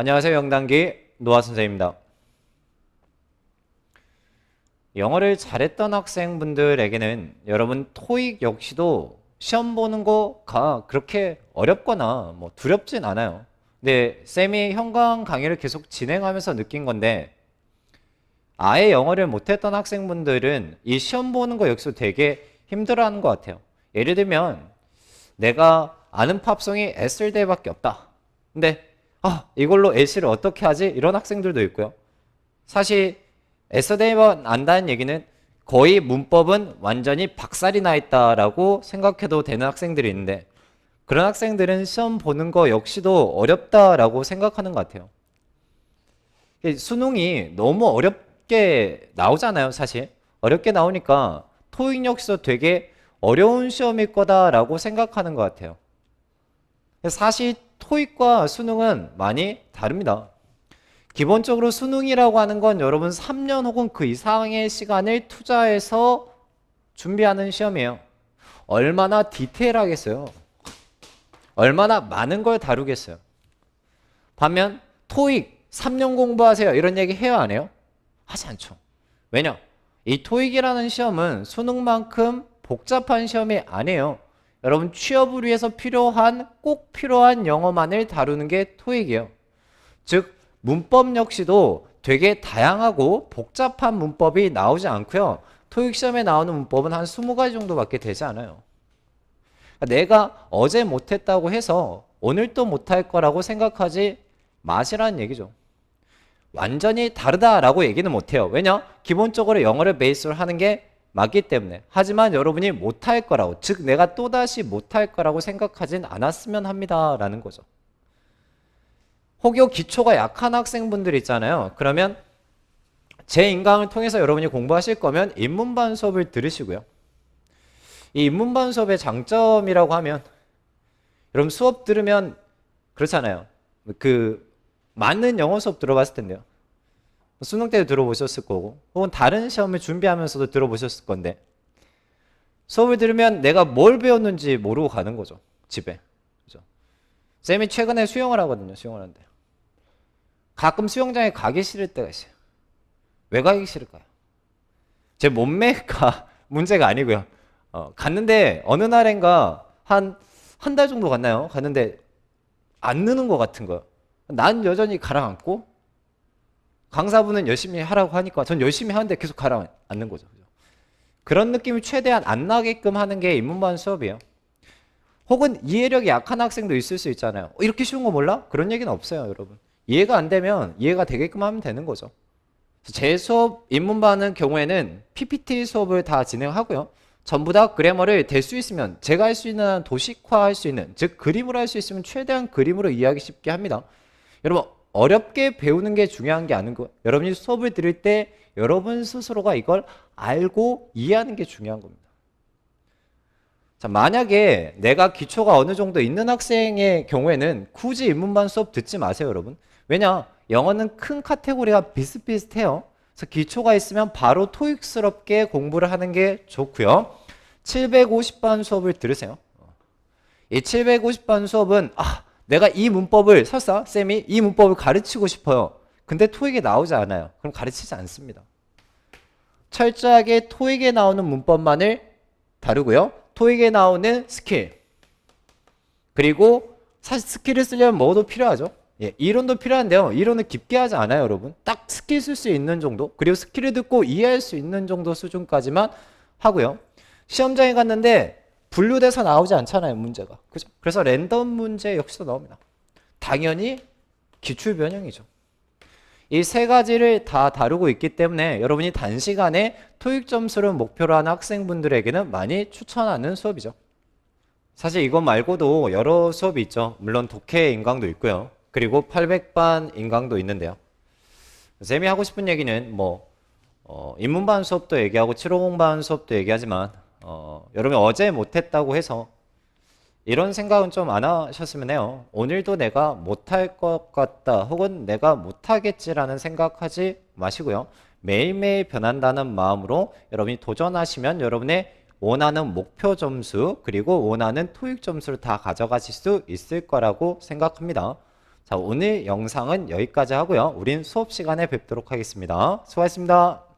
안녕하세요. 영단기 노아 선생님입니다. 영어를 잘했던 학생분들에게는 여러분 토익 역시도 시험 보는 거가 그렇게 어렵거나 뭐 두렵진 않아요. 근데 쌤이 현강 강의를 계속 진행하면서 느낀 건데 아예 영어를 못했던 학생분들은 이 시험 보는 거 역시도 되게 힘들어하는 것 같아요. 예를 들면 내가 아는 팝송이 에슬데이밖에 없다. 근데 이걸로 예시를 어떻게 하지? 이런 학생들도 있고요. 사실 에스데이만 안다는 얘기는 거의 문법은 완전히 박살이 나 있다라고 생각해도 되는 학생들이 있는데 그런 학생들은 시험 보는 거 역시도 어렵다라고 생각하는 것 같아요. 수능이 너무 어렵게 나오잖아요, 사실. 어렵게 나오니까 토익 역시도 되게 어려운 시험일 거다라고 생각하는 것 같아요. 사실 토익과 수능은 많이 다릅니다. 기본적으로 수능이라고 하는 건 여러분 3년 혹은 그 이상의 시간을 투자해서 준비하는 시험이에요. 얼마나 디테일하겠어요? 얼마나 많은 걸 다루겠어요? 반면 토익 3년 공부하세요. 이런 얘기 해요, 안 해요? 하지 않죠. 왜냐? 이 토익이라는 시험은 수능만큼 복잡한 시험이 아니에요. 여러분 취업을 위해서 꼭 필요한 영어만을 다루는 게 토익이에요. 즉 문법 역시도 되게 다양하고 복잡한 문법이 나오지 않고요. 토익 시험에 나오는 문법은 한 20가지 정도밖에 되지 않아요. 내가 어제 못했다고 해서 오늘 또 못할 거라고 생각하지 마시라는 얘기죠. 완전히 다르다라고 얘기는 못해요. 왜냐? 기본적으로 영어를 베이스로 하는 게 맞기 때문에. 하지만 여러분이 못할 거라고, 즉 내가 또다시 못할 거라고 생각하진 않았으면 합니다 라는 거죠. 혹여 기초가 약한 학생분들 있잖아요. 그러면 제 인강을 통해서 여러분이 공부하실 거면 입문반 수업을 들으시고요. 이 입문반 수업의 장점이라고 하면 여러분 수업 들으면 그렇잖아요. 맞는 영어 수업 들어봤을 텐데요. 수능 때도 들어보셨을 거고 혹은 다른 시험을 준비하면서도 들어보셨을 건데 수업을 들으면 내가 뭘 배웠는지 모르고 가는 거죠. 집에. 그죠? 쌤이 최근에 수영을 하거든요. 수영을 하는데 가끔 수영장에 가기 싫을 때가 있어요. 왜 가기 싫을까요? 제 몸매가 문제가 아니고요. 갔는데 어느 날인가 한 달 정도 갔나요? 갔는데 안 느는 것 같은 거예요. 난 여전히 가라앉고 강사분은 열심히 하라고 하니까 전 열심히 하는데 계속 가라앉는 거죠. 그런 느낌이 최대한 안 나게끔 하는 게 입문반 수업이에요. 혹은 이해력이 약한 학생도 있을 수 있잖아요. 이렇게 쉬운 거 몰라? 그런 얘기는 없어요, 여러분. 이해가 안 되면 이해가 되게끔 하면 되는 거죠. 제 수업 입문반은 경우에는 PPT 수업을 다 진행하고요. 전부 다 그래머를 될 수 있으면 제가 할 수 있는 한 도식화할 수 있는, 즉 그림으로 할 수 있으면 최대한 그림으로 이해하기 쉽게 합니다. 여러분 어렵게 배우는 게 중요한 게 아닌 거예요. 여러분이 수업을 들을 때 여러분 스스로가 이걸 알고 이해하는 게 중요한 겁니다. 자, 만약에 내가 기초가 어느 정도 있는 학생의 경우에는 굳이 입문반 수업 듣지 마세요, 여러분. 왜냐? 영어는 큰 카테고리가 비슷비슷해요. 그래서 기초가 있으면 바로 토익스럽게 공부를 하는 게 좋고요. 750반 수업을 들으세요. 이 750반 수업은 내가 이 문법을 설사 쌤이 이 문법을 가르치고 싶어요. 근데 토익에 나오지 않아요. 그럼 가르치지 않습니다. 철저하게 토익에 나오는 문법만을 다루고요. 토익에 나오는 스킬, 그리고 사실 스킬을 쓰려면 뭐도 필요하죠. 이론도 필요한데요. 이론은 깊게 하지 않아요, 여러분. 딱 스킬 쓸 수 있는 정도, 그리고 스킬을 듣고 이해할 수 있는 정도 수준까지만 하고요. 시험장에 갔는데 분류돼서 나오지 않잖아요, 문제가. 그죠? 그래서 랜덤 문제 역시도 나옵니다. 당연히 기출 변형이죠. 이 세 가지를 다 다루고 있기 때문에 여러분이 단시간에 토익 점수를 목표로 하는 학생분들에게는 많이 추천하는 수업이죠. 사실 이것 말고도 여러 수업이 있죠. 물론 독해 인강도 있고요. 그리고 800반 인강도 있는데요. 쌤이 하고 싶은 얘기는 입문반 수업도 얘기하고 750반 수업도 얘기하지만 여러분이 어제 못했다고 해서 이런 생각은 좀 안 하셨으면 해요. 오늘도 내가 못할 것 같다 혹은 내가 못하겠지라는 생각하지 마시고요. 매일매일 변한다는 마음으로 여러분이 도전하시면 여러분의 원하는 목표 점수 그리고 원하는 토익 점수를 다 가져가실 수 있을 거라고 생각합니다. 자, 오늘 영상은 여기까지 하고요. 우린 수업 시간에 뵙도록 하겠습니다. 수고하셨습니다.